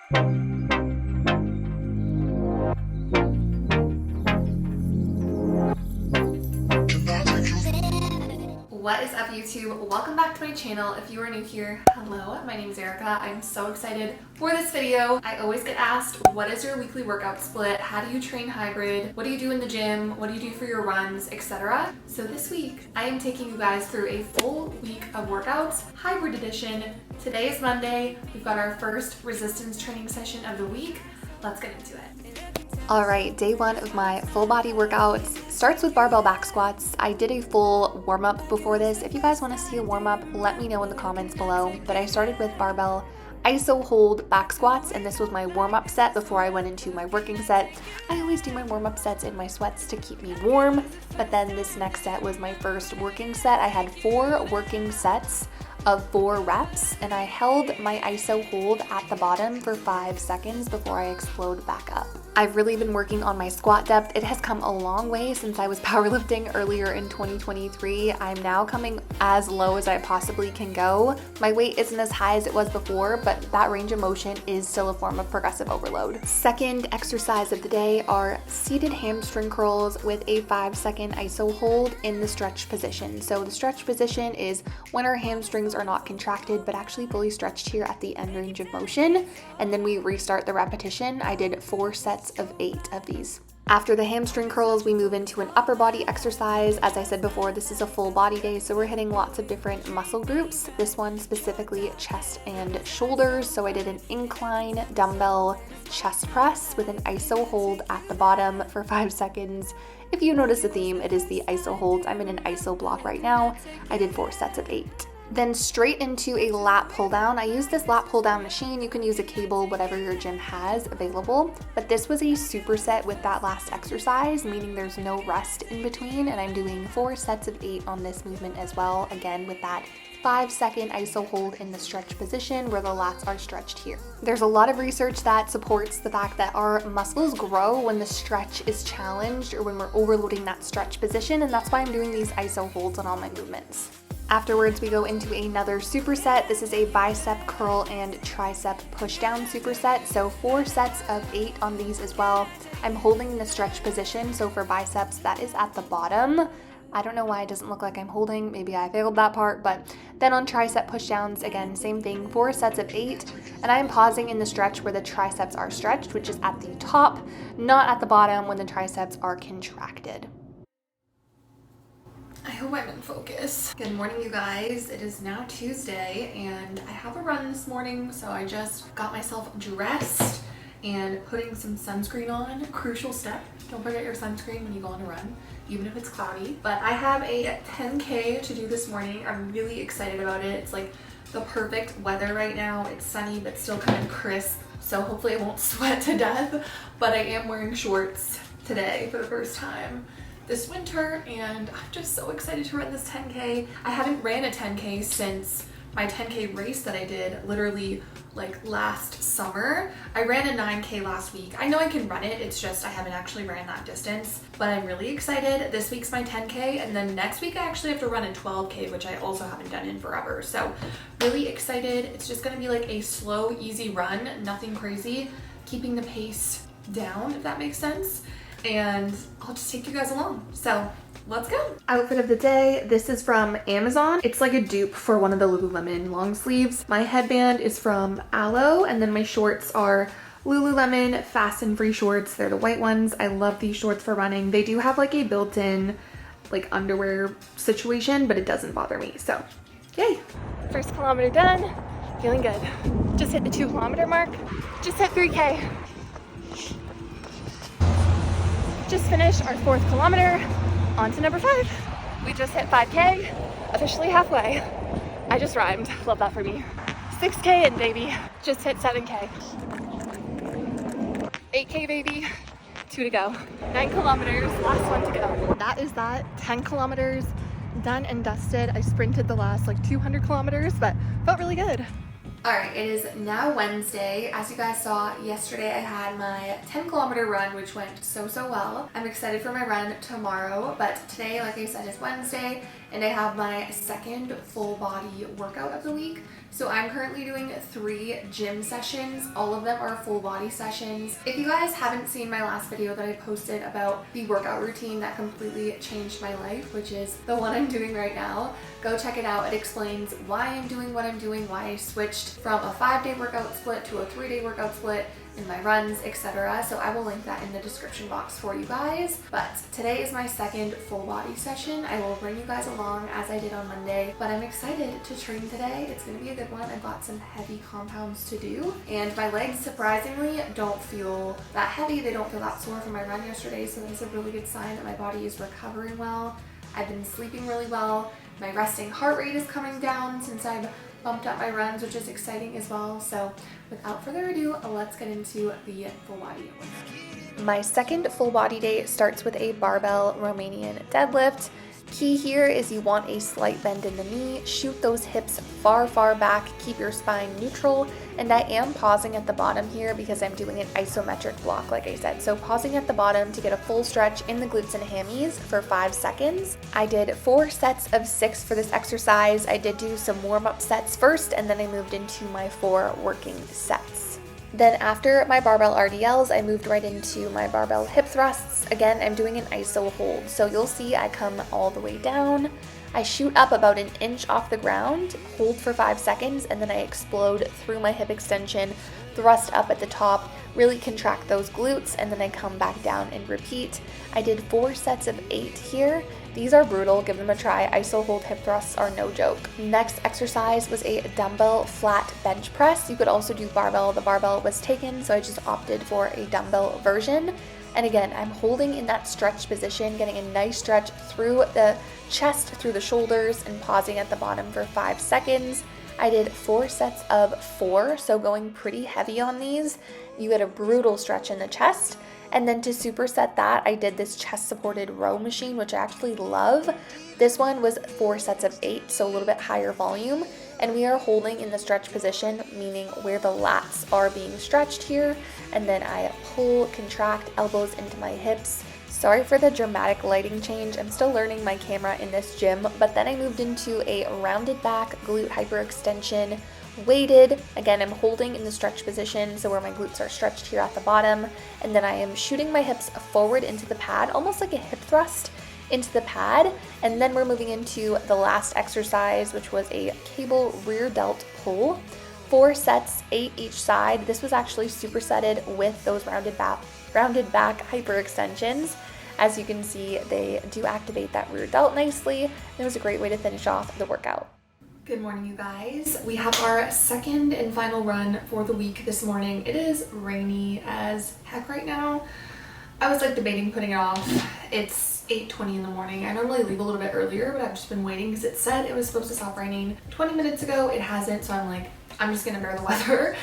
What is up, YouTube? Welcome back to my channel. If you are new here, hello, my name is Erica. I'm so excited for this video. I always get asked, what is your weekly workout split? How do you train hybrid? What do you do in the gym? What do you do for your runs, etc.? So this week, I am taking you guys through a full week of workouts, hybrid edition. Today is Monday. We've got our first resistance training session of the week. Let's get into it. All right, day one of my full body workouts starts with barbell back squats. I did a full warm up before this. If you guys want to see a warm up, let me know in the comments below. But I started with barbell iso hold back squats, and this was my warm up set before I went into my working set. I always do my warm up sets in my sweats to keep me warm, but then this next set was my first working set. I had 4 working sets of 4 reps, and I held my iso hold at the bottom for 5 seconds before I explode back up. I've really been working on my squat depth. It has come a long way since I was powerlifting earlier in 2023. I'm now coming as low as I possibly can go. My weight isn't as high as it was before, but that range of motion is still a form of progressive overload. Second exercise of the day are seated hamstring curls with a 5-second iso hold in the stretch position. So the stretch position is when our hamstrings are not contracted but actually fully stretched here at the end range of motion, and then we restart the repetition. I did 4 sets of 8 of these. After the hamstring curls, we move into an upper body exercise. As I said before, this is a full body day, so we're hitting lots of different muscle groups. This one specifically chest and shoulders. So I did an incline dumbbell chest press with an iso hold at the bottom for 5 seconds. If you notice a theme, it is the iso holds. I'm in an iso block right now. I did 4 sets of 8. Then straight into a lat pull down. I use this lat pull down machine. You can use a cable, whatever your gym has available. But this was a superset with that last exercise, meaning there's no rest in between. And I'm doing 4 sets of 8 on this movement as well. Again, with that 5-second iso hold in the stretch position where the lats are stretched here. There's a lot of research that supports the fact that our muscles grow when the stretch is challenged or when we're overloading that stretch position. And that's why I'm doing these iso holds on all my movements. Afterwards, we go into another superset. This is a bicep curl and tricep push down superset. So 4 sets of 8 on these as well. I'm holding in the stretch position. So for biceps, that is at the bottom. I don't know why it doesn't look like I'm holding. Maybe I failed that part, but then on tricep push downs, again, same thing, 4 sets of 8. And I am pausing in the stretch where the triceps are stretched, which is at the top, not at the bottom when the triceps are contracted. I hope I'm in focus. Good morning, you guys. It is now Tuesday and I have a run this morning, so I just got myself dressed and putting some sunscreen on. Crucial step. Don't forget your sunscreen when you go on a run, even if it's cloudy. But I have a 10K to do this morning. I'm really excited about it. It's like the perfect weather right now. It's sunny but still kind of crisp, so hopefully I won't sweat to death. But I am wearing shorts today for the first time this winter, and I'm just so excited to run this 10K. I haven't ran a 10K since my 10K race that I did literally like last summer. I ran a 9K last week. I know I can run it, it's just I haven't actually ran that distance, but I'm really excited. This week's my 10K, and then next week I actually have to run a 12K, which I also haven't done in forever. So really excited. It's just gonna be like a slow, easy run, nothing crazy, keeping the pace down, if that makes sense. And I'll just take you guys along. So let's go. Outfit of the day. This is from Amazon. It's like a dupe for one of the Lululemon long sleeves. My headband is from Aloe, and then my shorts are Lululemon fast and free shorts. They're the white ones. I love these shorts for running. They do have like a built-in like underwear situation, but it doesn't bother me. So yay. First kilometer done. Feeling good. Just hit the 2-kilometer mark. Just hit 3K. Just finished our 4th kilometer, on to number 5. We just hit 5K, officially halfway. I just rhymed, love that for me. 6K in, baby, just hit 7K. 8K, baby, 2 to go. 9 kilometers, last one to go. That is that, 10 kilometers, done and dusted. I sprinted the last like 200 kilometers, but felt really good. Alright, it is now Wednesday. As you guys saw, yesterday I had my 10-kilometer run, which went so well. I'm excited for my run tomorrow, but today, like I said, is Wednesday, and I have my second full body workout of the week. So I'm currently doing 3 gym sessions. All of them are full body sessions. If you guys haven't seen my last video that I posted about the workout routine that completely changed my life, which is the one I'm doing right now, go check it out. It explains why I'm doing what I'm doing, why I switched from a 5-day workout split to a 3-day workout split in my runs, etc. So I will link that in the description box for you guys. But today is my second full body session. I will bring you guys along as I did on Monday, but I'm excited to train today. It's gonna be a good one. I've got some heavy compounds to do, and my legs surprisingly don't feel that heavy. They don't feel that sore from my run yesterday, so that's a really good sign that my body is recovering well. I've been sleeping really well. My resting heart rate is coming down since I've bumped up my runs, which is exciting as well. So without further ado, let's get into the full body workout. My second full body day starts with a barbell Romanian deadlift. Key here is you want a slight bend in the knee, shoot those hips far back, keep your spine neutral, and I am pausing at the bottom here because I'm doing an isometric block like I said. So pausing at the bottom to get a full stretch in the glutes and hammies for 5 seconds. I did 4 sets of 6 for this exercise. I did do some warm-up sets first, and then I moved into my 4 working sets. Then after my barbell RDLs, I moved right into my barbell hip thrusts. Again, I'm doing an iso hold. So you'll see I come all the way down. I shoot up about an inch off the ground, hold for 5 seconds, and then I explode through my hip extension, thrust up at the top, really contract those glutes, and then I come back down and repeat. I did 4 sets of 8 here. These are brutal, give them a try. Iso hold hip thrusts are no joke. Next exercise was a dumbbell flat bench press. You could also do barbell. The barbell was taken, so I just opted for a dumbbell version. And again, I'm holding in that stretch position, getting a nice stretch through the chest, through the shoulders, and pausing at the bottom for 5 seconds. I did 4 sets of 4, so going pretty heavy on these. You get a brutal stretch in the chest. And then to superset that, I did this chest supported row machine, which I actually love. This one was 4 sets of 8, so a little bit higher volume. And we are holding in the stretch position, meaning where the lats are being stretched here. And then I pull, contract, elbows into my hips. Sorry for the dramatic lighting change. I'm still learning my camera in this gym, but then I moved into a rounded back glute hyperextension, weighted. Again, I'm holding in the stretch position, so where my glutes are stretched here at the bottom, and then I am shooting my hips forward into the pad, almost like a hip thrust into the pad. And then we're moving into the last exercise, which was a cable rear delt pull. 4 sets, 8 each side. This was actually supersetted with those rounded back hyperextensions. As you can see, they do activate that rear delt nicely. It was a great way to finish off the workout. Good morning, you guys. We have our second and final run for the week this morning. It is rainy as heck right now. I was like debating putting it off. It's 8:20 in the morning. I normally leave a little bit earlier, but I've just been waiting because it said it was supposed to stop raining 20 minutes ago. It hasn't, so I'm like, I'm just gonna bear the weather.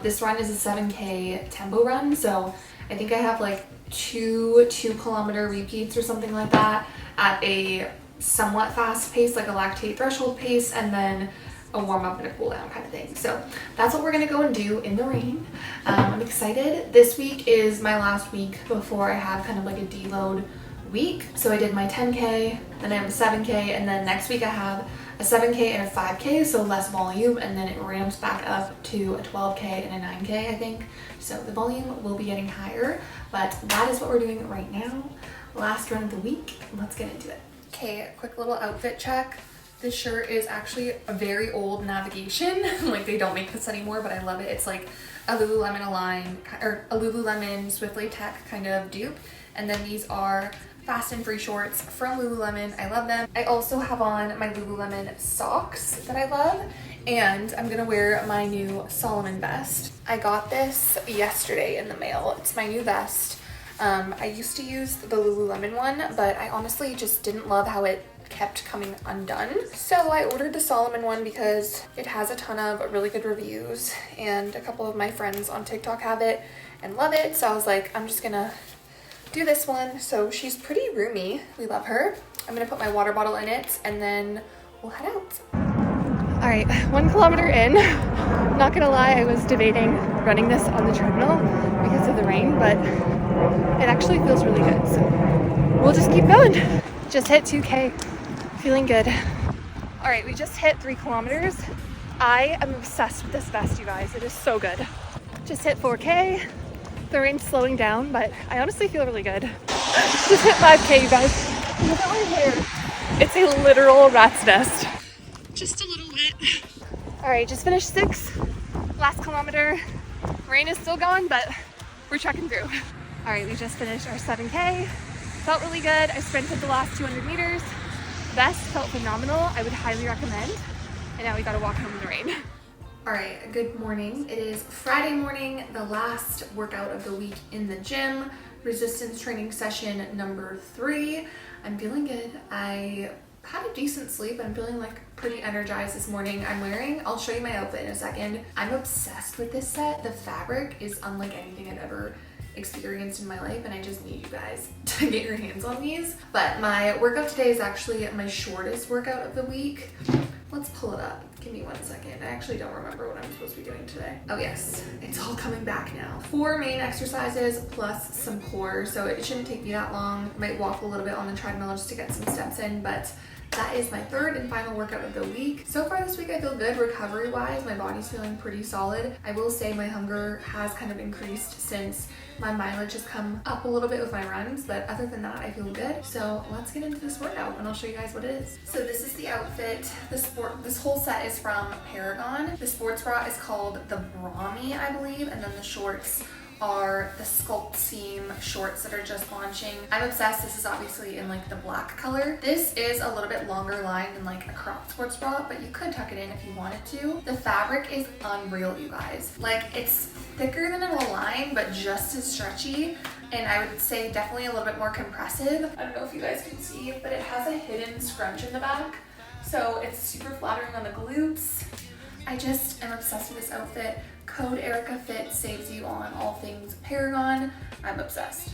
This run is a 7K tempo run, so I think I have like 2 2-kilometer repeats or something like that at a somewhat fast pace, like a lactate threshold pace, and then a warm up and a cool down kind of thing. So that's what we're gonna go and do in the rain. I'm excited. This week is my last week before I have kind of like a deload week. So I did my 10K, then I have a 7K, and then next week I have a 7K and a 5K, so less volume, and then it ramps back up to a 12K and a 9K, I think. So the volume will be getting higher, but that is what we're doing right now. Last run of the week, let's get into it. Okay, quick little outfit check. This shirt is actually a very old Navigation. Like they don't make this anymore, but I love it. It's like a Lululemon Align, or a Lululemon Swiftly Tech kind of dupe. And then these are fast and free shorts from Lululemon. I love them. I also have on my Lululemon socks that I love, and I'm gonna wear my new Solomon vest. I got this yesterday in the mail. It's my new vest. I used to use the Lululemon one, but I honestly just didn't love how it kept coming undone. So I ordered the Solomon one because it has a ton of really good reviews, and a couple of my friends on TikTok have it and love it. So I was like, I'm just gonna do this one. So she's pretty roomy. We love her. I'm gonna put my water bottle in it and then we'll head out. All right, 1 kilometer in. Not gonna lie, I was debating running this on the treadmill because of the rain, but it actually feels really good. So we'll just keep going. Just hit 2K, feeling good. All right, we just hit 3 kilometers. I am obsessed with this vest, you guys. It is so good. Just hit 4K. The rain's slowing down, but I honestly feel really good. Just hit 5K, you guys. Look at my hair. It's a literal rat's nest. Just a little wet. All right, just finished 6. Last kilometer. Rain is still going, but we're trekking through. All right, we just finished our 7K. Felt really good. I sprinted the last 200 meters. Vest felt phenomenal. I would highly recommend. And now we gotta walk home in the rain. All right, good morning. It is Friday morning, the last workout of the week in the gym. Resistance training session number 3. I'm feeling good. I had a decent sleep. I'm feeling like pretty energized this morning. I'll show you my outfit in a second. I'm obsessed with this set. The fabric is unlike anything I've ever experienced in my life, and I just need you guys to get your hands on these. But my workout today is actually my shortest workout of the week. Let's pull it up. Give me 1 second. I actually don't remember what I'm supposed to be doing today. Oh yes, it's all coming back now. 4 main exercises plus some core, so it shouldn't take me that long. Might walk a little bit on the treadmill just to get some steps in, but that is my 3rd and final workout of the week. So far this week I feel good recovery-wise. My body's feeling pretty solid. I will say my hunger has kind of increased since my mileage has come up a little bit with my runs, but other than that I feel good. So let's get into this workout and I'll show you guys what it is. So this is the outfit. This whole set is from Paragon. The sports bra is called the Brahmi, I believe, and then the shorts are the Sculpt Seam shorts that are just launching. I'm obsessed. This is obviously in like the black color. This is a little bit longer line than like a crop sports bra, but you could tuck it in if you wanted to. The fabric is unreal, you guys. Like, it's thicker than a line, but just as stretchy. And I would say definitely a little bit more compressive. I don't know if you guys can see, but it has a hidden scrunch in the back. So it's super flattering on the glutes. I just am obsessed with this outfit. Code ERICAFIT saves you on all things Paragon. I'm obsessed.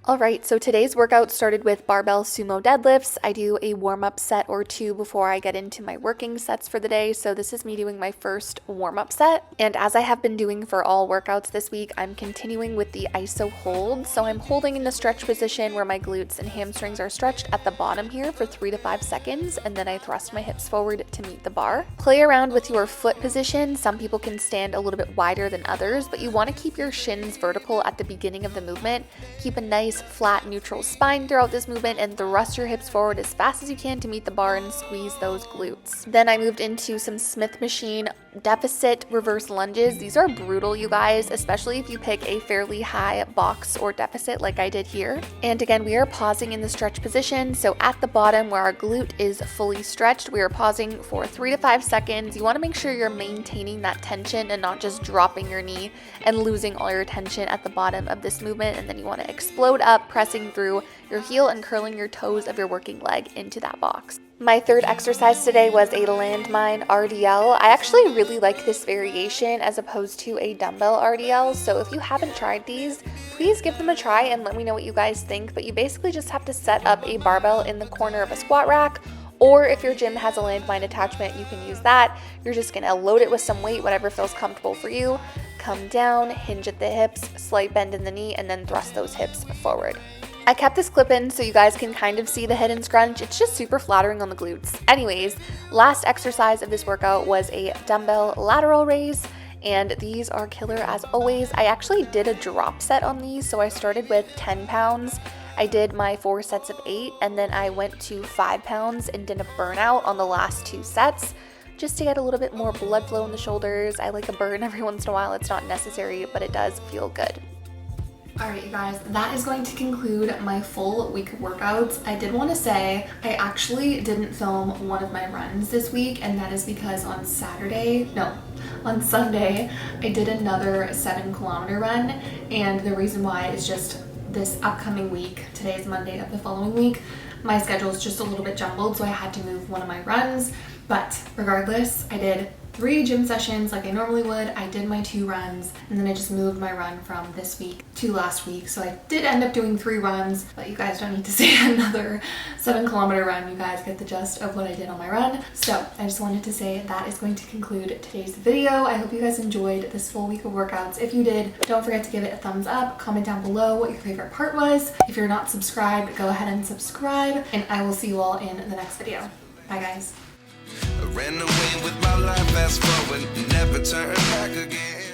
All right, so today's workout started with barbell sumo deadlifts. I do a warm-up set or 2 before I get into my working sets for the day. So this is me doing my first warm-up set. And as I have been doing for all workouts this week, I'm continuing with the iso hold. So I'm holding in the stretch position where my glutes and hamstrings are stretched at the bottom here for 3 to 5 seconds. And then I thrust my hips forward to meet the bar. Play around with your foot position. Some people can stand a little bit wider than others, but you want to keep your shins vertical at the beginning of the movement. Keep a nice flat neutral spine throughout this movement and thrust your hips forward as fast as you can to meet the bar and squeeze those glutes. Then I moved into some Smith machine deficit reverse lunges. These are brutal, you guys, especially if you pick a fairly high box or deficit like I did here. And again, we are pausing in the stretch position. So at the bottom where our glute is fully stretched, we are pausing for 3 to 5 seconds. You want to make sure you're maintaining that tension and not just dropping your knee and losing all your tension at the bottom of this movement. And then you want to explode up, pressing through your heel and curling your toes of your working leg into that box. My 3rd exercise today was a landmine RDL. I actually really like this variation as opposed to a dumbbell RDL. So if you haven't tried these, please give them a try and let me know what you guys think. But you basically just have to set up a barbell in the corner of a squat rack, or if your gym has a landmine attachment, you can use that. You're just gonna load it with some weight, whatever feels comfortable for you. Come down, hinge at the hips, slight bend in the knee, and then thrust those hips forward. I kept this clip in so you guys can kind of see the hidden scrunch. It's just super flattering on the glutes. Anyways, last exercise of this workout was a dumbbell lateral raise, and these are killer as always. I actually did a drop set on these, so I started with 10 pounds. I did my 4 sets of 8, and then I went to 5 pounds and did a burnout on the last 2 sets. Just to get a little bit more blood flow in the shoulders. I like a burn every once in a while. It's not necessary, but it does feel good. All right, you guys, that is going to conclude my full week of workouts. I did want to say I actually didn't film one of my runs this week, and that is because on Sunday, I did another 7-kilometer run, and the reason why is just this upcoming week. Today is Monday of the following week. My schedule is just a little bit jumbled, so I had to move one of my runs, but regardless, I did 3 gym sessions like I normally would. I did my 2 runs, and then I just moved my run from this week to last week. So I did end up doing 3 runs, but you guys don't need to see another 7-kilometer run. You guys get the gist of what I did on my run. So I just wanted to say that is going to conclude today's video. I hope you guys enjoyed this full week of workouts. If you did, don't forget to give it a thumbs up. Comment down below what your favorite part was. If you're not subscribed, go ahead and subscribe, and I will see you all in the next video. Bye guys. Ran away with my life, fast forward, never turn back again.